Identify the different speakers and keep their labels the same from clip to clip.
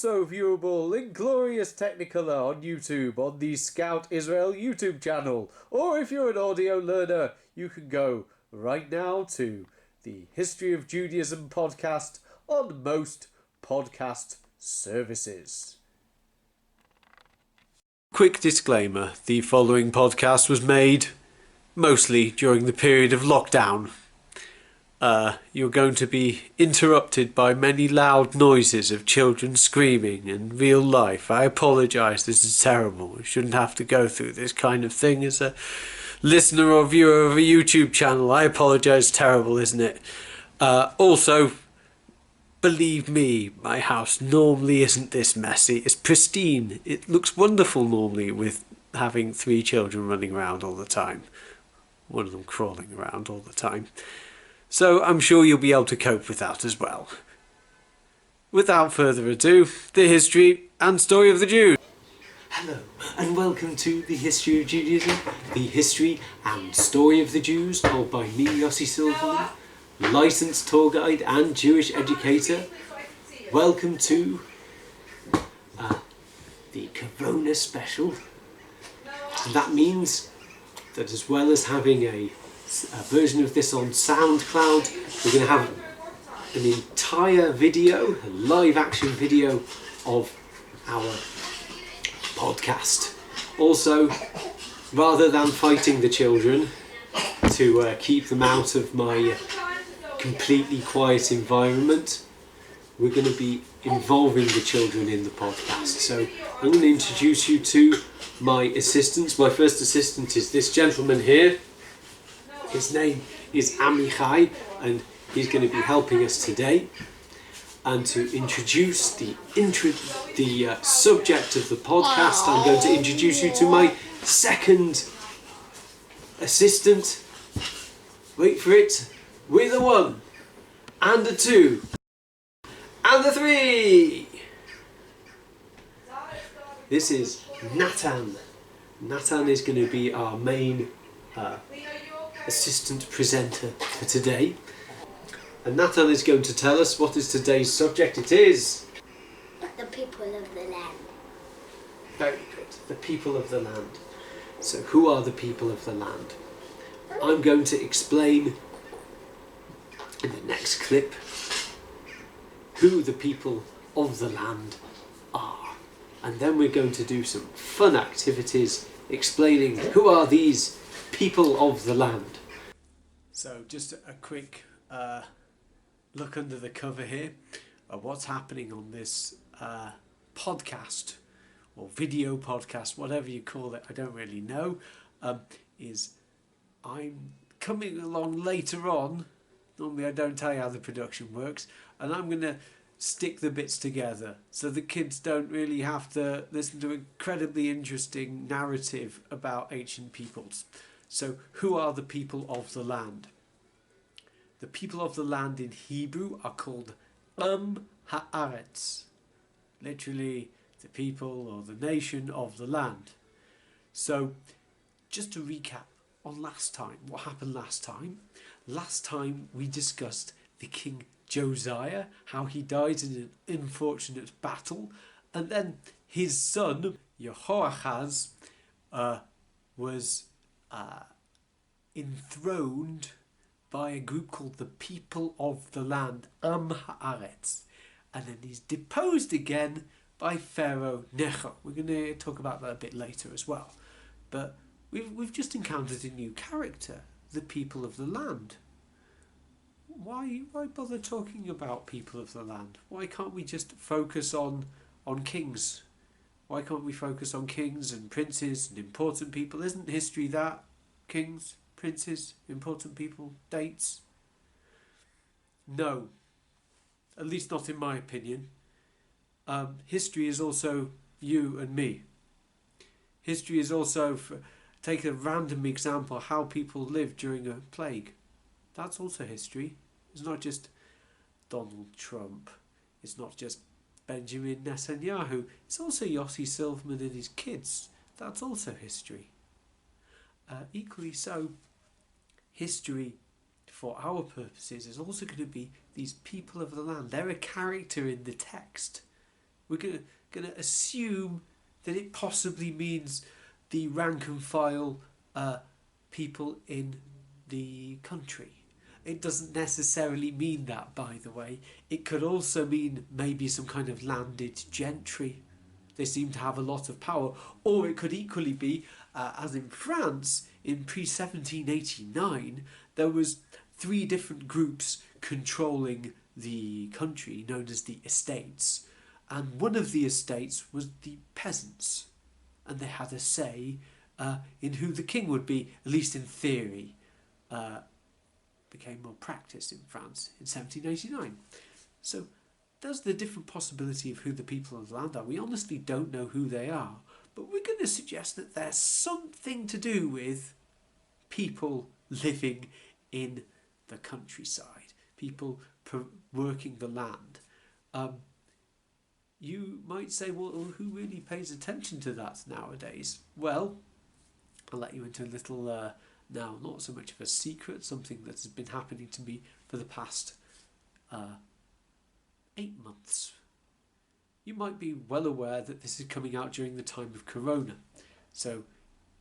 Speaker 1: also viewable in glorious Technicolor on YouTube on the Scout Israel YouTube channel. Or if you're an audio learner, you can go right now to the History of Judaism podcast on most podcast services. Quick disclaimer, the following podcast was made mostly during the period of lockdown. You're going to be interrupted by many loud noises of children screaming in real life. I apologise, this is terrible. You shouldn't have to go through this kind of thing as a listener or viewer of a YouTube channel. I apologise, terrible, isn't it? Also, believe me, my house normally isn't this messy. It's pristine. It looks wonderful normally with having 3 children running around all the time. One of them crawling around all the time. So I'm sure you'll be able to cope with that as well. Without further ado, the history and story of the Jews.
Speaker 2: Hello, and welcome to the History of Judaism, the history and story of the Jews, told by me, Yossi Silverman, licensed tour guide and Jewish educator. Welcome to the Corona special. And that means that as well as having a version of this on SoundCloud, we're going to have an entire video, a live action video of our podcast. Also, rather than fighting the children to keep them out of my completely quiet environment, we're going to be involving the children in the podcast. So I'm going to introduce you to my assistants. My first assistant is this gentleman here. His name is Amichai, and he's going to be helping us today. And to introduce the subject of the podcast, I'm going to introduce you to my second assistant. Wait for it. With a 1, and a 2, and a 3. This is Natan. Natan is going to be our main assistant presenter for today, and Natan is going to tell us what is today's subject. It is
Speaker 3: the people of the land.
Speaker 2: Very good. The people of the land. So who are the people of the land? I'm going to explain in the next clip who the people of the land are, and then we're going to do some fun activities explaining who are these people of the land. So just a quick look under the cover here of what's happening on this podcast or video podcast, whatever you call it, I don't really know, is I'm coming along later on. Normally I don't tell you how the production works, and I'm going to stick the bits together so the kids don't really have to listen to an incredibly interesting narrative about ancient peoples. So who are the people of the land? The people of the land in Hebrew are called Haaretz, literally the people or the nation of the land. So just to recap on last time, what happened last time? Last time we discussed the King Josiah, how he died in an unfortunate battle, and then his son Jehoahaz was enthroned by a group called the people of the land, Haaretz, and then he's deposed again by Pharaoh Necho. We're going to talk about that a bit later as well, but we've just encountered a new character, the people of the land. Why bother talking about people of the land? Why can't we just focus on kings? Why can't we focus on kings and princes and important people? Isn't history that? Kings, princes, important people, dates? No, at least not in my opinion. History is also you and me. History is also, take a random example, how people lived during a plague. That's also history. It's not just Donald Trump. It's not just Benjamin Netanyahu. It's also Yossi Silverman and his kids. That's also history. Equally so, history for our purposes is also going to be these people of the land. They're a character in the text.
Speaker 1: we're going to assume that it possibly means the rank and file people in the country. It doesn't necessarily mean that, by the way. It could also mean maybe some kind of landed gentry. They seem to have a lot of power. Or it could equally be, as in France, in pre-1789, there was 3 different groups controlling the country, known as the estates. And one of the estates was the peasants. And they had a say in who the king would be, at least in theory. Became more practiced in France in 1789. So there's the different possibility of who the people of the land are. We honestly don't know who they are, but we're going to suggest that there's something to do with people living in the countryside, people working the land. You might say, well, who really pays attention to that nowadays? Well, I'll let you into a little, now not so much of a secret, something that has been happening to me for the past 8 months. You might be well aware that this is coming out during the time of Corona. So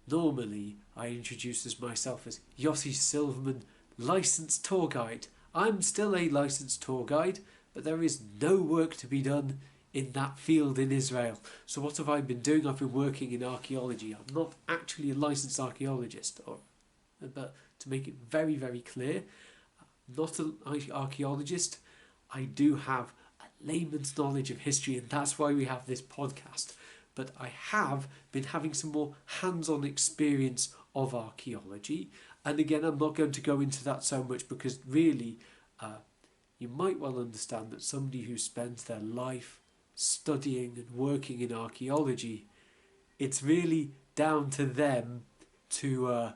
Speaker 1: normally I introduce as myself as Yossi Silverman, licensed tour guide. I'm still a licensed tour guide, but there is no work to be done in that field in Israel. So what have I been doing? I've been working in archaeology. I'm not actually a licensed archaeologist, but to make it very, very clear, I'm not an archaeologist. I do have a layman's knowledge of history, and that's why we have this podcast. But I have been having some more hands-on experience of archaeology. And again, I'm not going to go into that so much because really, you might well understand that somebody who spends their life studying and working in archaeology, it's really down to them to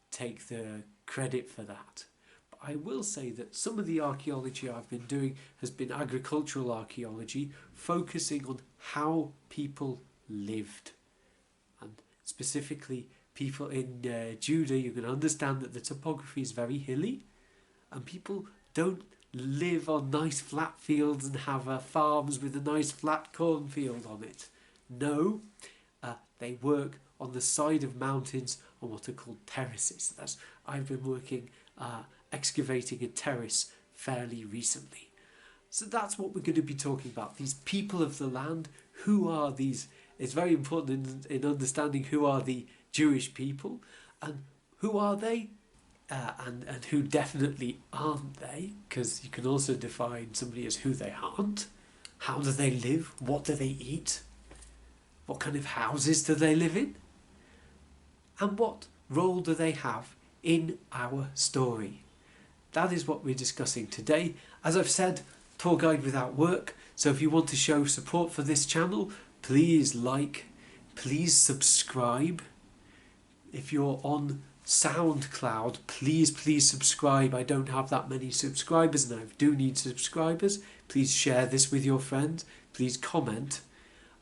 Speaker 1: take the credit for that. But I will say that some of the archaeology I've been doing has been agricultural archaeology, focusing on how people lived. And specifically, people in Judah, you can understand that the topography is very hilly, and people don't live on nice flat fields and have farms with a nice flat cornfield on it. No, they work on the side of mountains on what are called terraces. I've been working excavating a terrace fairly recently. So that's what we're going to be talking about. These people of the land. Who are these? It's very important in understanding who are the Jewish people and who are they. And who definitely aren't they, because you can also define somebody as who they aren't. How do they live? What do they eat? What kind of houses do they live in? And what role do they have in our story? That is what we're discussing today. As I've said, tour guide without work. So if you want to show support for this channel, please like, please subscribe. If you're on SoundCloud, please subscribe. I don't have that many subscribers and I do need subscribers. Please share this with your friends. Please comment.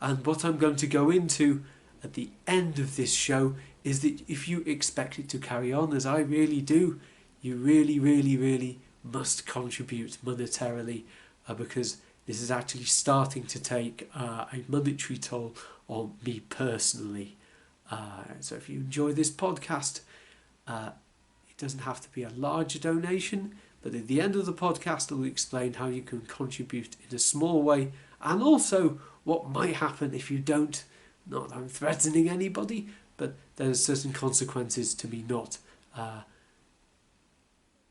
Speaker 1: And what I'm going to go into at the end of this show is that if you expect it to carry on, as I really do, you really must contribute monetarily because this is actually starting to take a monetary toll on me personally. So if you enjoy this podcast, it doesn't have to be a large donation, but at the end of the podcast I'll explain how you can contribute in a small way and also what might happen if you don't. Not that I'm threatening anybody, but there's certain consequences to me not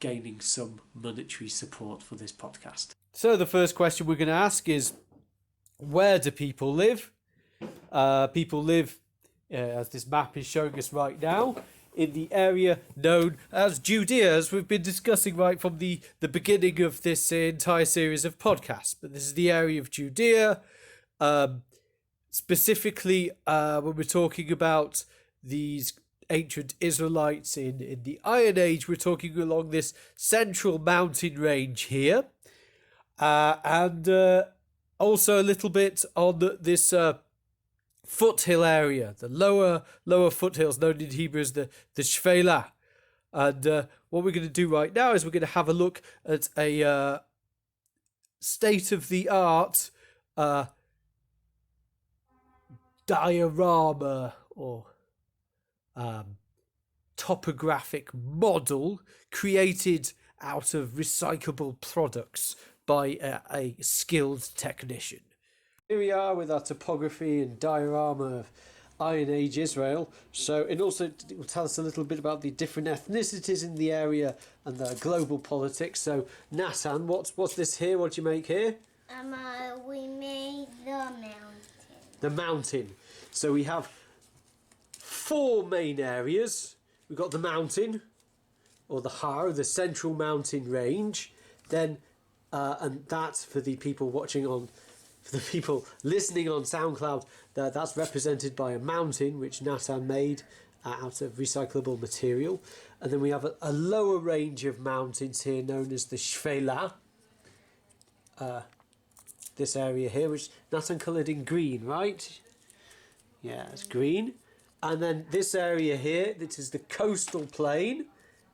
Speaker 1: gaining some monetary support for this podcast. So the first question we're going to ask is, where do people live? People live, as this map is showing us right now, in the area known as Judea, as we've been discussing right from the beginning of this entire series of podcasts. But this is the area of Judea. Specifically, when we're talking about these ancient Israelites in the Iron Age, we're talking along this central mountain range here. And also a little bit on this foothill area, the lower foothills, known in Hebrew as the Shvela. And what we're going to do right now is we're going to have a look at a state-of-the-art diorama or topographic model created out of recyclable products by a skilled technician. Here we are with our topography and diorama of Iron Age Israel. So it also will tell us a little bit about the different ethnicities in the area and the global politics. So Nathan, what's this here? What do you make here?
Speaker 3: We made the mountain.
Speaker 1: The mountain. So we have 4 main areas. We've got the mountain, or the Har, the central mountain range. Then, and that's for the people watching on, for the people listening on SoundCloud, that's represented by a mountain which Nathan made out of recyclable material. And then we have a lower range of mountains here known as the Shvela. This area here, which Nathan coloured in green, right? Yeah, it's green. And then this area here, this is the coastal plain.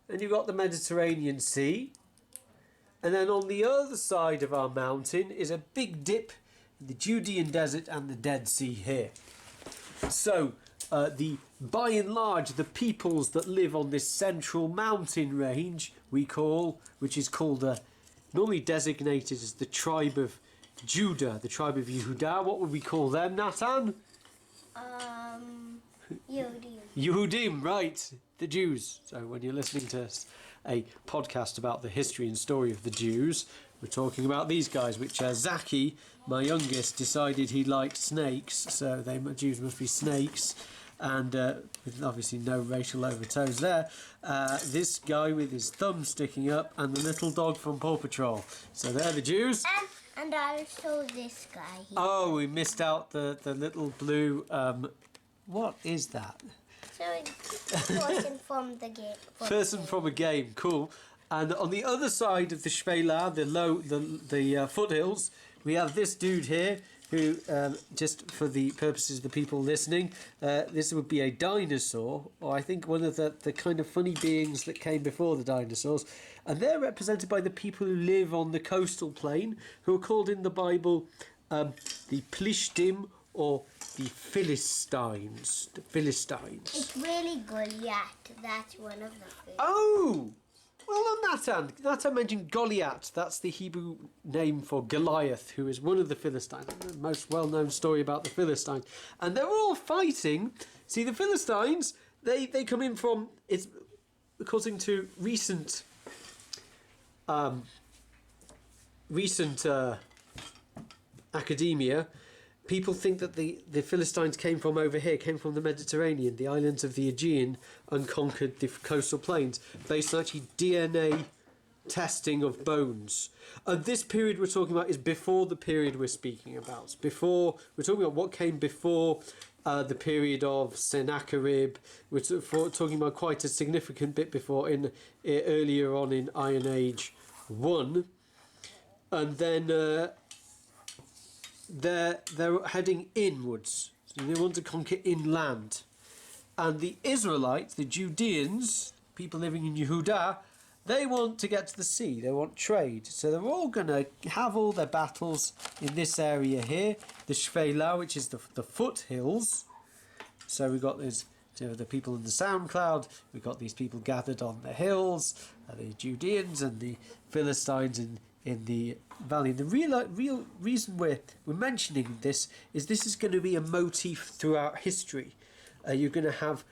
Speaker 1: And you've got the Mediterranean Sea. And then on the other side of our mountain is a big dip in the Judean desert and the Dead Sea here. So, by and large, the peoples that live on this central mountain range, which is called, normally designated as the tribe of Judah, the tribe of Yehudah. What would we call them, Nathan?
Speaker 3: Yehudim.
Speaker 1: Yehudim, right, the Jews. So when you're listening to a podcast about the history and story of the Jews, we're talking about these guys, which Zaki, my youngest, decided he liked snakes, so Jews must be snakes, and with obviously no racial overtones there. This guy with his thumb sticking up, and the little dog from Paw Patrol. So they're the Jews.
Speaker 3: And also this guy here.
Speaker 1: Oh, we missed out the little blue... what is that?
Speaker 3: So it's a person from the game.
Speaker 1: Person from a game, cool. And on the other side of the Shvela, the foothills, we have this dude here, who, just for the purposes of the people listening, this would be a dinosaur, or I think one of the kind of funny beings that came before the dinosaurs. And they're represented by the people who live on the coastal plain, who are called in the Bible the Plishtim, or the Philistines. The Philistines.
Speaker 3: It's really Goliath. That's one of the things.
Speaker 1: Oh! Well on Nathan mentioned Goliath. That's the Hebrew name for Goliath, who is one of the Philistines. The most well-known story about the Philistines. And they're all fighting. See, the Philistines, they come in from... It's according to recent academia... People think that the Philistines came from over here, came from the Mediterranean, the islands of the Aegean, and conquered the coastal plains, based on actually DNA testing of bones. And this period we're talking about is before the period we're speaking about. We're talking about what came before the period of Sennacherib. We're talking about quite a significant bit before, earlier on in Iron Age 1. And then... They're heading inwards. So they want to conquer inland. And the Israelites, the Judeans, people living in Yehudah, they want to get to the sea. They want trade. So they're all going to have all their battles in this area here. The Shvela, which is the foothills. So we've got the people in the SoundCloud. We've got these people gathered on the hills. The Judeans and the Philistines in the valley. And the real reason we're mentioning this is going to be a motif throughout history. You're going to have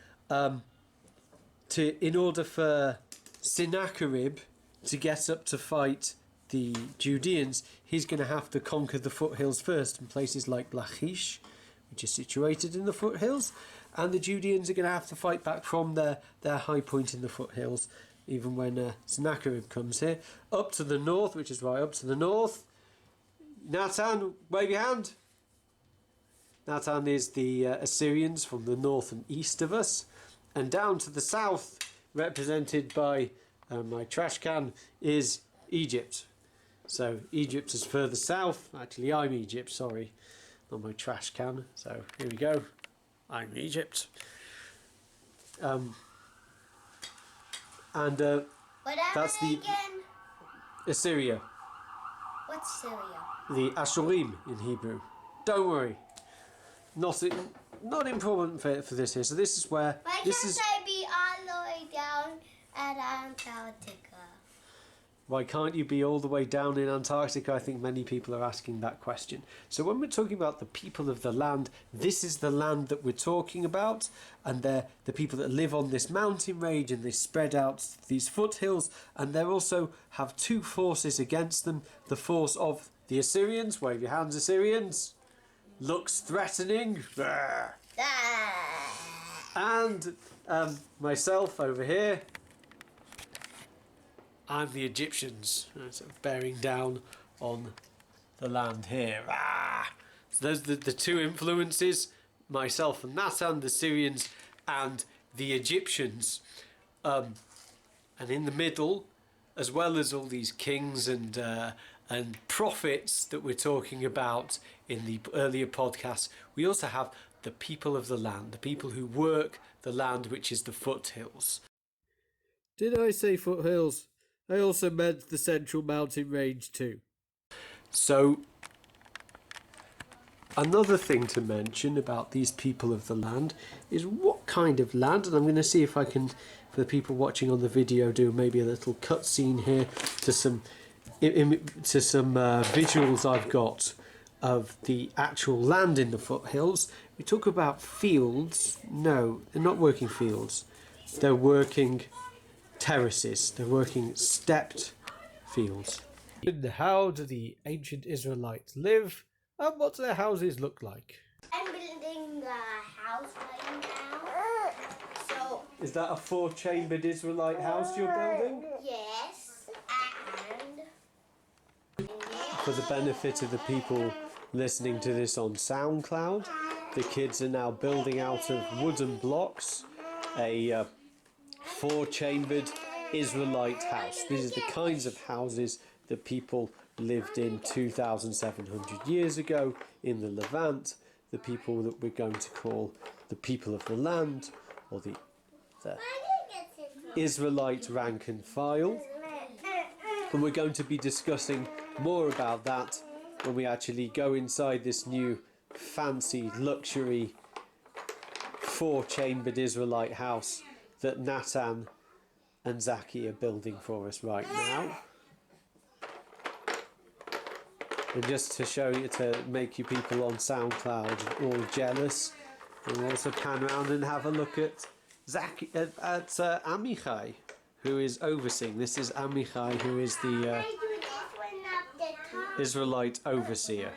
Speaker 1: in order for Sennacherib to get up to fight the Judeans, he's going to have to conquer the foothills first in places like Lachish, which is situated in the foothills, and the Judeans are going to have to fight back from their high point in the foothills. Even when Sennacherib comes here. Up to the north, which is right up to the north. Nathan, wave your hand. Nathan is the Assyrians from the north and east of us. And down to the south, represented by my trash can, is Egypt. So Egypt is further south. Actually, I'm Egypt, sorry. Not my trash can. So here we go. I'm Egypt. And that's the
Speaker 3: again?
Speaker 1: Assyria.
Speaker 3: What's Syria?
Speaker 1: The Ashurim in Hebrew. Don't worry. Not important for this here. So this is where...
Speaker 3: Why can't I be all the way down at Antarctica?
Speaker 1: Why can't you be all the way down in Antarctica? I think many people are asking that question. So when we're talking about the people of the land, this is the land that we're talking about, and they're the people that live on this mountain range, and they spread out these foothills, and they also have two forces against them. The force of the Assyrians, wave your hands Assyrians, looks threatening, and myself over here, I'm the Egyptians, so bearing down on the land here. So those are the two influences, myself and Natan, the Syrians and the Egyptians. And in the middle, as well as all these kings and prophets that we're talking about in the earlier podcasts, we also have the people of the land, the people who work the land, which is the foothills. Did I say foothills? I also meant the central mountain range too. So, another thing to mention about these people of the land is what kind of land, and I'm going to see if I can, for the people watching on the video, do maybe a little cutscene here to some visuals I've got of the actual land in the foothills. We talk about fields. No, they're not working fields. They're working terraces. They're working stepped fields. And how do the ancient Israelites live, and what do their houses look like?
Speaker 3: I'm building a house right now. So
Speaker 1: Is that a 4-chambered Israelite house you're building?
Speaker 3: yes, and
Speaker 1: For the benefit of the people listening to this on SoundCloud, the kids are now building out of wooden blocks a 4-chambered Israelite house. These are the kinds of houses that people lived in 2,700 years ago in the Levant, the people that we're going to call the people of the land, or the Israelite rank and file. And we're going to be discussing more about that when we actually go inside this new fancy luxury 4-chambered Israelite house that Natan and Zaki are building for us right now. And just to show you, to make you people on SoundCloud all jealous, we'll also pan around and have a look at Amichai, who is overseeing. This is Amichai, who is the Israelite overseer.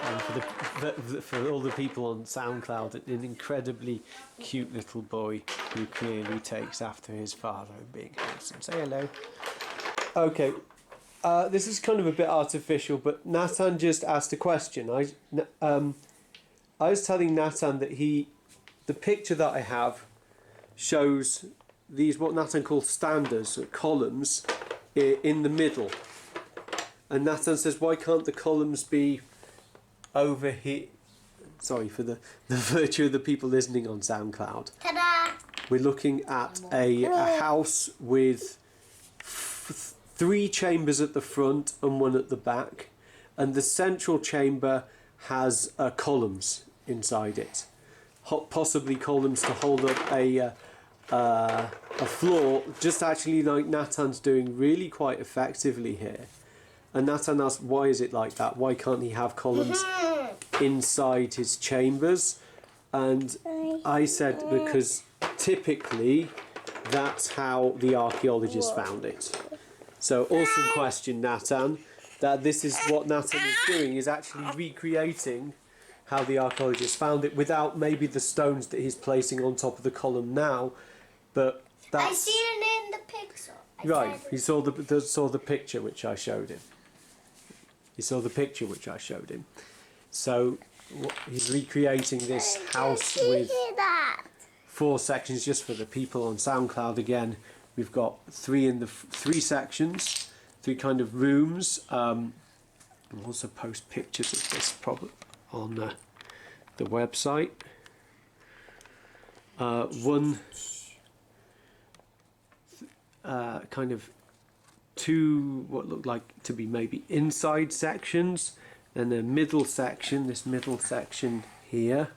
Speaker 1: And for all the people on SoundCloud, an incredibly cute little boy who clearly takes after his father and being handsome. Say hello. Okay, this is kind of a bit artificial, but Natan just asked a question. I was telling Natan that the picture that I have shows these, what Natan calls standers, or columns, in the middle. And Natan says, why can't the columns be over here? Sorry for the virtue of the people listening on SoundCloud.
Speaker 3: ta-da!
Speaker 1: We're looking at a house with 3 chambers at the front and 1 at the back, and the central chamber has columns inside it, possibly columns to hold up a floor, just actually like Natan's doing really quite effectively here. And Natan asked, why is it like that? Why can't he have columns inside his chambers? And I said, because typically that's how the archaeologists found it. So awesome question, Natan. That this is what Natan is doing, is actually recreating how the archaeologists found it, without maybe the stones that he's placing on top of the column now. But that's...
Speaker 3: I see it in the picture.
Speaker 1: Right, he saw the picture which I showed him. He saw the picture which I showed him. So he's recreating this house with 4 sections, just for the people on SoundCloud. Again, we've got 3 sections, 3 kind of rooms. I'll also post pictures of this probably on the website. One kind of two what look like to be maybe inside sections, and a middle section, this middle section here,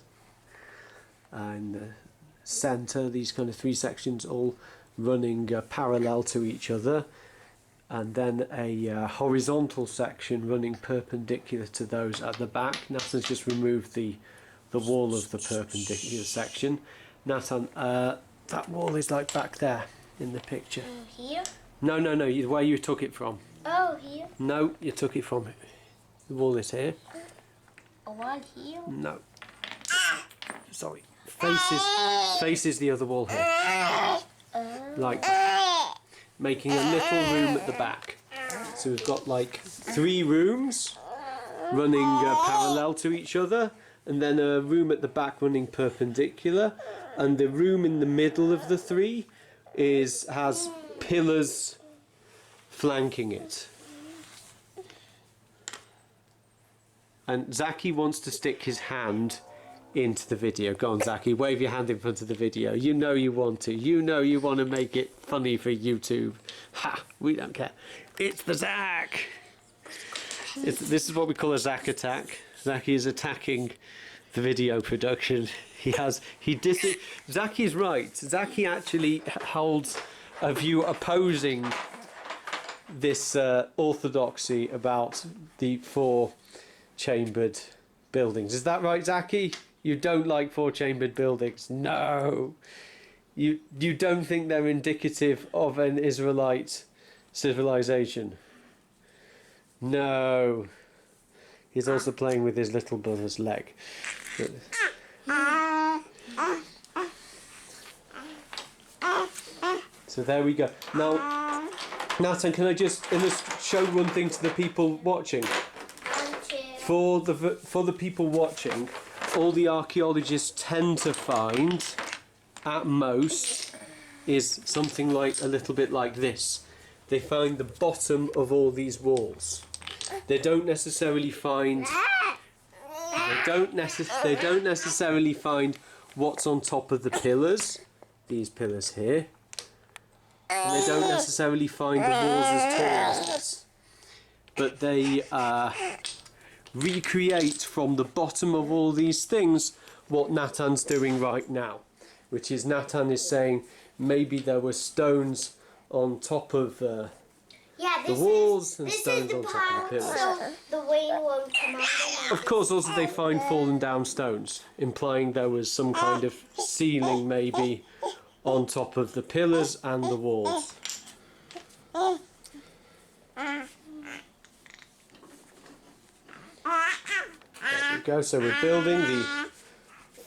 Speaker 1: and the centre, these kind of three sections all running parallel to each other, and then a horizontal section running perpendicular to those at the back. Nathan's just removed the wall of the perpendicular section. Nathan, that wall is like back there in the picture.
Speaker 3: Here?
Speaker 1: No, where you took it from.
Speaker 3: Oh, here?
Speaker 1: No, you took it from the wall is here.
Speaker 3: A wall here?
Speaker 1: No. Sorry. Faces the other wall here. Like that. Making a little room at the back. So we've got like 3 rooms running parallel to each other, and then a room at the back running perpendicular, and the room in the middle of the 3 has pillars flanking it. And Zaki wants to stick his hand into the video. Go on, Zaki, wave your hand in front of the video. You know you want to. You know you want to make it funny for YouTube. Ha! We don't care. It's the Zak! This is what we call a Zak attack. Zaki is attacking the video production. Zaki is right. Zaki actually holds a view opposing this orthodoxy about the 4-chambered buildings. Is that right, Zaki? You don't like 4-chambered buildings? No. You don't think they're indicative of an Israelite civilization? No. He's also playing with his little brother's leg. So there we go. Now, Nathan, can I just show one thing to the people watching? For the people watching, all the archaeologists tend to find, at most, is something like a little bit like this. They find the bottom of all these walls. They don't necessarily find. They don't necessarily find what's on top of the pillars. These pillars here. And they don't necessarily find the walls as tall as this. But they recreate from the bottom of all these things what Nathan's doing right now, which is Nathan is saying maybe there were stones on top of the walls and stones on top of the pillars.
Speaker 3: So the rain won't come out.
Speaker 1: Of course, also they find fallen down stones, implying there was some kind of ceiling maybe on top of the pillars and the walls. There we go, so we're building the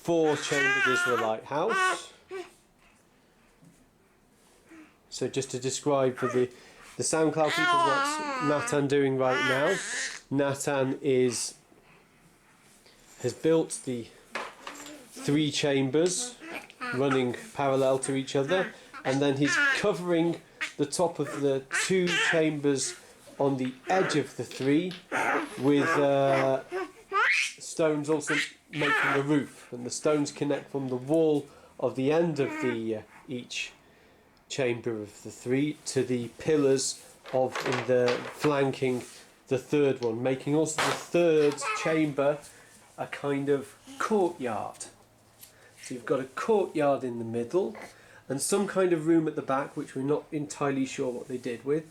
Speaker 1: 4-chambered Israelite house. So just to describe for the SoundCloud people what's Nathan doing right now. Nathan has built the 3 chambers running parallel to each other, and then he's covering the top of the 2 chambers on the edge of the 3 with stones also making a roof, and the stones connect from the wall of the end of the each chamber of the 3 to the pillars of in the flanking the 3rd one, making also the 3rd chamber a kind of courtyard. So you've got a courtyard in the middle and some kind of room at the back, which we're not entirely sure what they did with,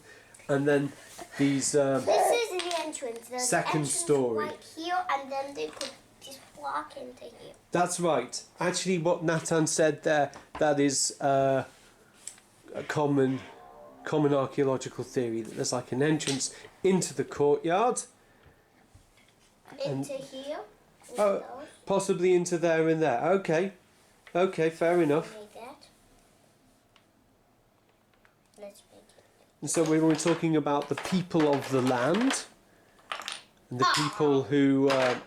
Speaker 1: and then these
Speaker 3: this is the entrance. There's
Speaker 1: second story
Speaker 3: right here, and then they put this block into here.
Speaker 1: That's right. Actually, what Nathan said there, that is a common archaeological theory, that there's like an entrance into the courtyard.
Speaker 3: Into here?
Speaker 1: Oh, possibly into there and there. Okay, fair enough.
Speaker 3: Make that. Let's make it.
Speaker 1: And so we were talking about the people of the land, and the people who have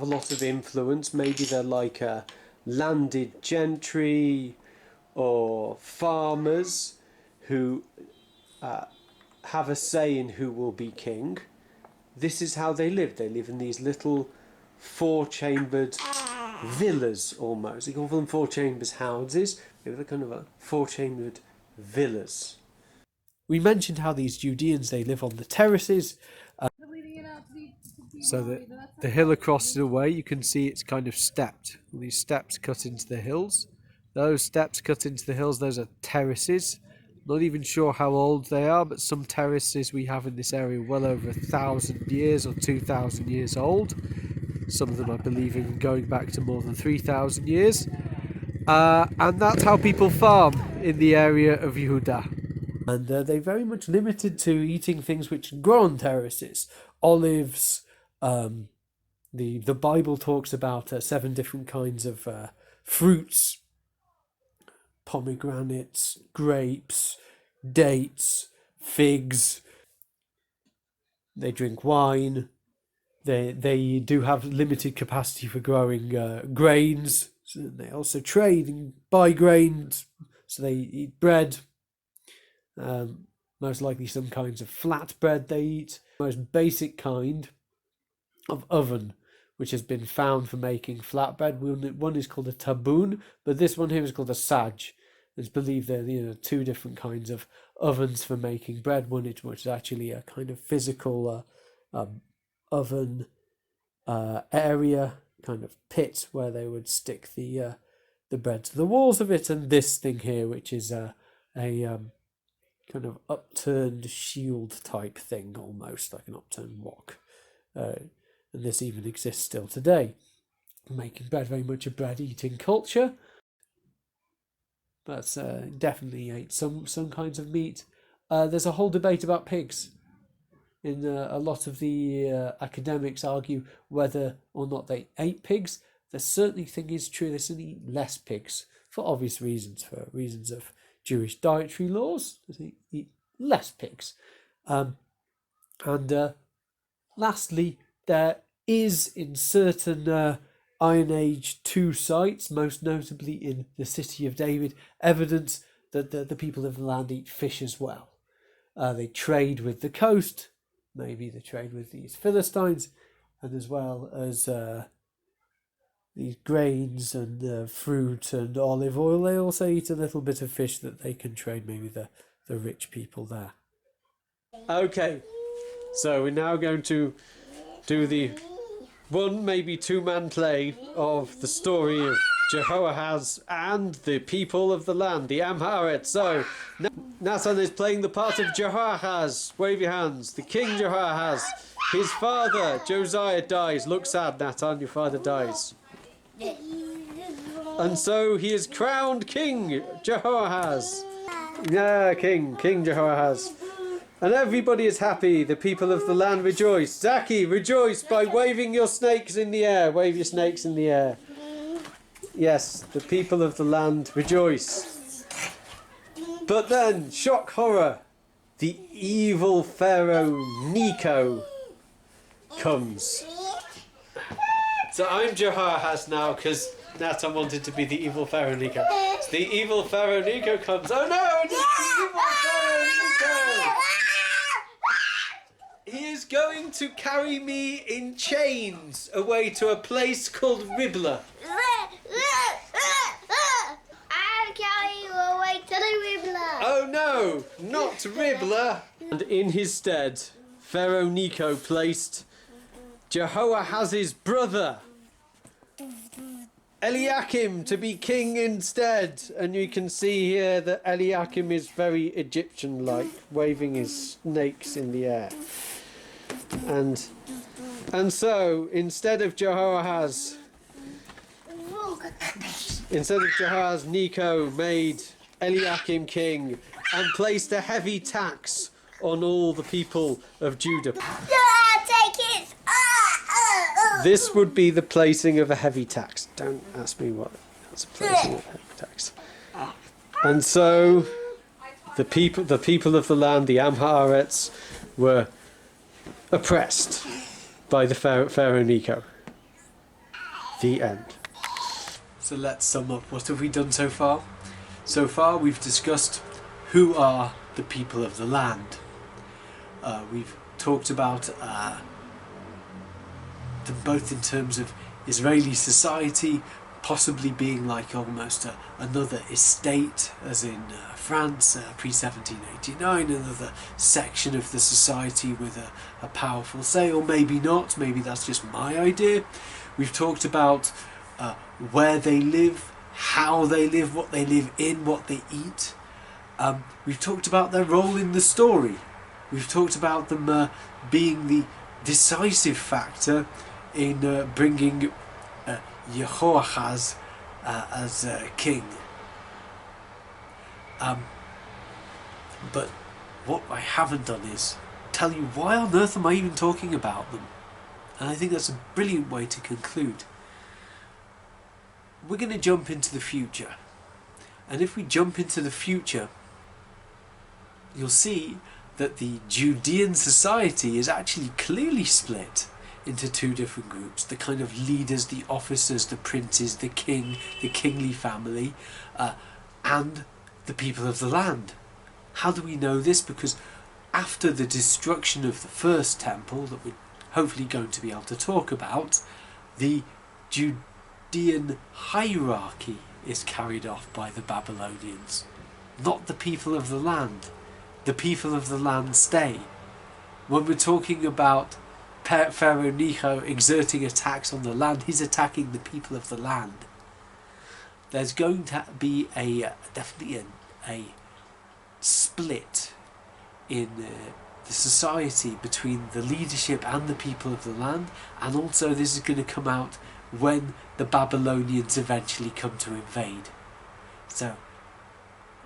Speaker 1: a lot of influence. Maybe they're like landed gentry or farmers who have a say in who will be king. This is how they live. They live in these little 4-chambered villas almost. They call them 4 chambers houses. They're kind of a 4-chambered villas.
Speaker 2: we mentioned how these Judeans, they live on the terraces. So the hill across the way, you can see it's kind of stepped. These steps cut into the hills. Those steps cut into the hills, those are terraces. Not even sure how old they are, but some terraces we have in this area are well over 1,000 years or 2,000 years old. Some of them, I believe, even going back to more than 3,000 years. And that's how people farm in the area of Yehuda. And they're very much limited to eating things which grow on terraces. Olives. The Bible talks about 7 different kinds of fruits. Pomegranates, grapes, dates, figs. They drink wine. They do have limited capacity for growing grains. So they also trade and buy grains. So they eat bread. Most likely some kinds of flat bread they eat. Most basic kind of oven which has been found for making flatbread. One is called a taboon, but this one here is called a saj. It's believed there are 2 different kinds of ovens for making bread. One which is actually a kind of physical oven area, kind of pit where they would stick the bread to the walls of it, and this thing here, which is a kind of upturned shield type thing, almost like an upturned wok. And this even exists still today. Making bread, very much a bread-eating culture. But definitely ate some kinds of meat. There's a whole debate about pigs. In a lot of the academics argue whether or not they ate pigs. The certainly thing is true, they certainly eat less pigs for obvious reasons, for reasons of Jewish dietary laws. They eat less pigs. And lastly, there is in certain Iron Age 2 sites, most notably in the city of David, evidence that the people of the land eat fish as well. They trade with the coast, maybe they trade with these Philistines, and as well as these grains and fruit and olive oil, they also eat a little bit of fish that they can trade, maybe the rich people there. Okay, so we're now going to do the 1, maybe 2-man play of the story of Jehoahaz and the people of the land, the Haaretz. So, Nathan is playing the part of Jehoahaz. Wave your hands. The King Jehoahaz. His father, Josiah, dies. Look sad, Nathan, your father dies. And so he is crowned King Jehoahaz. Yeah, King Jehoahaz. And everybody is happy. The people of the land rejoice. Zaki, rejoice by waving your snakes in the air. Wave your snakes in the air. Yes, the people of the land rejoice. But then, shock horror, the evil Pharaoh Necho comes. So I'm Jehoahaz now because Nathan wanted to be the evil Pharaoh Necho. So the evil Pharaoh Necho comes. Oh no, it's the evil Pharaoh Necho! He is going to carry me in chains away to a place called Ribla.
Speaker 3: I'll carry you away to the Ribla.
Speaker 2: Oh no, not Ribla. And in his stead, Pharaoh Necho placed Jehoahaz's brother, Eliakim, to be king instead. And you can see here that Eliakim is very Egyptian-like, waving his snakes in the air. And so, instead of Jehoahaz, Necho made Eliakim king and placed a heavy tax on all the people of Judah.
Speaker 3: Take it.
Speaker 2: This would be the placing of a heavy tax. Don't ask me what that's a placing of a heavy tax. And so, the people of the land, the Haaretz, were oppressed by the Pharaoh Necho. The end. So let's sum up. What have we done so far? So far we've discussed who are the people of the land. We've talked about them both in terms of Israeli society,
Speaker 1: possibly being like almost another estate, as in France pre-1789, another section of the society with a powerful say, or maybe not, maybe that's just my idea. We've talked about where they live, how they live, what they live in, what they eat. We've talked about their role in the story. We've talked about them being the decisive factor in bringing Jehoahaz as king. But what I haven't done is tell you why on earth am I even talking about them. And I think that's a brilliant way to conclude. We're going to jump into the future. And if we jump into the future, you'll see that the Judean society is actually clearly split into two different groups. The kind of leaders, the officers, the princes, the king, the kingly family, and the people of the land. How do we know this? Because after the destruction of the first temple, that we're hopefully going to be able to talk about, the Judean hierarchy is carried off by the Babylonians, not the people of the land. The people of the land stay. When we're talking about Pharaoh Necho exerting attacks on the land, he's attacking the people of the land. There's going to be definitely a split in the society between the leadership and the people of the land, and also this is going to come out when the Babylonians eventually come to invade. So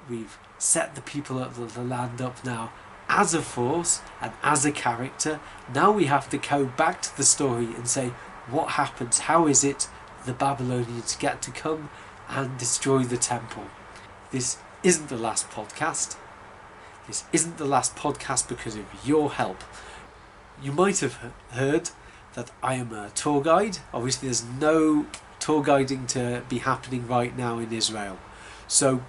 Speaker 1: we've set the people of the land up now as a force and as a character. Now we have to go back to the story and say, what happens? How is it the Babylonians get to come and destroy the temple? This isn't the last podcast. This isn't the last podcast because of your help. You might have heard that I am a tour guide. Obviously there's no tour guiding to be happening right now in Israel. So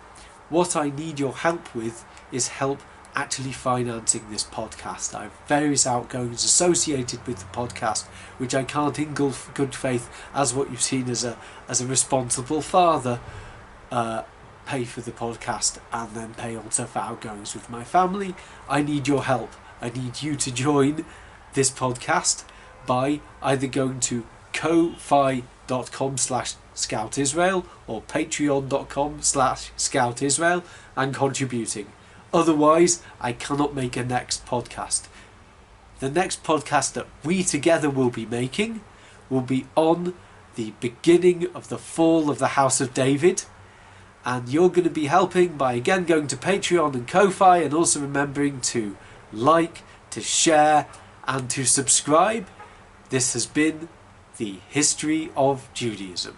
Speaker 1: what I need your help with is help actually financing this podcast. I have various outgoings associated with the podcast, which I can't in good faith, as what you've seen as a responsible father, pay for the podcast and then pay also for outgoings with my family. I need your help. I need you to join this podcast by either going to ko-fi.com/scoutisrael or patreon.com/scoutisrael and contributing. Otherwise, I cannot make a next podcast. The next podcast that we together will be making will be on the beginning of the fall of the House of David. And you're going to be helping by again going to Patreon and Ko-Fi, and also remembering to like, to share and to subscribe. This has been the History of Judaism.